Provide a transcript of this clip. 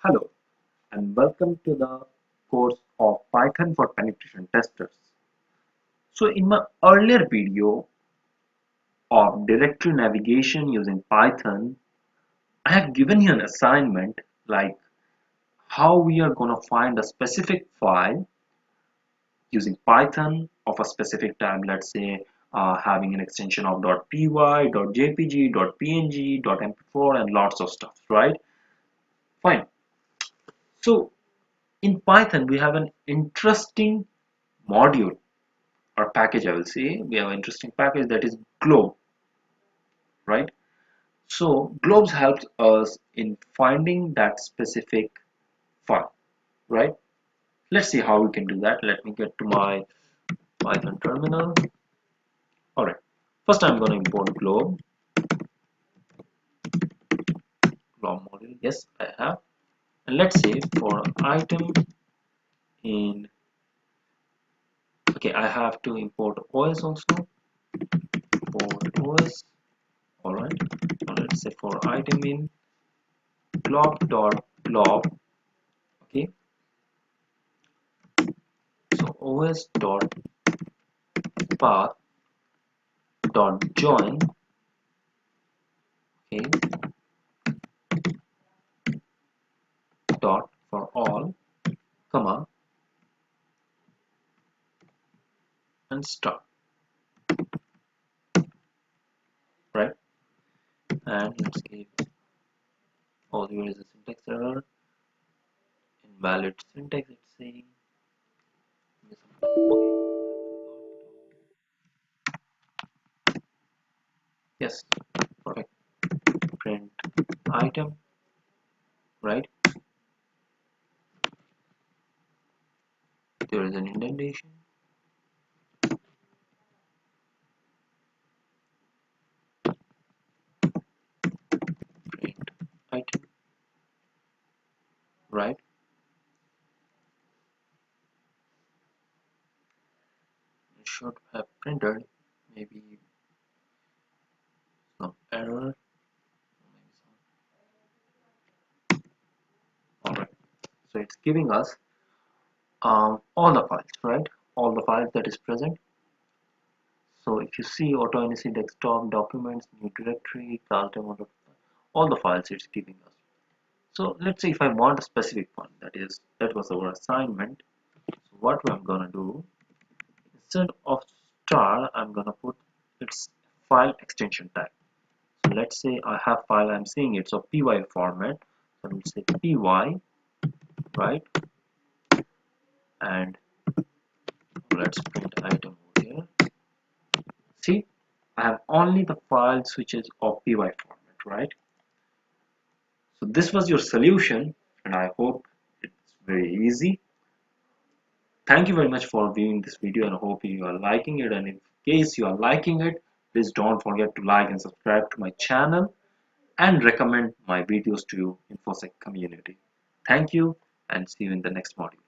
Hello and welcome to the course of Python for penetration testers. So in my earlier video of directory navigation using Python, I have given you an assignment like how we are going to find a specific file using Python of a specific type, let's say having an extension of .py, .jpg, .png, .mp4 and lots of stuff, right? Fine. So in Python, we have an interesting module or package. I will say we have an interesting package that is globe, right? So globes helps us in finding that specific file, right? Let's see how we can do that. Let me get to my Python terminal. All right, first I'm going to import globe module. Yes, I have. And let's say for item in, okay, I have to import OS also. Import OS. All right, now let's say for item in glob. Okay, so os dot path dot join, okay, dot for all, comma, and start, right? And let's give, oh, here is a syntax error, invalid syntax, it's saying. Yes, perfect. Print item, right? There is an indentation. Print item, right? It should have printed, maybe some error. All right, so it's giving us all the files, right? All the files that is present. So if you see AutoNC desktop, documents, new directory, class demo, all the files it's giving us. So let's say if I want a specific one, that was our assignment. So what I'm gonna do, instead of star, I'm gonna put its file extension tag. So let's say I have file, I'm seeing it's of py format. So we'll say py, right? And let's print item over here. See, I have only the files which is of py format, right? So this was your solution, and I hope it's very easy. Thank you very much for viewing this video, and I hope you are liking it. And in case you are liking it, please don't forget to like and subscribe to my channel and recommend my videos to your InfoSec community. Thank you, and see you in the next module.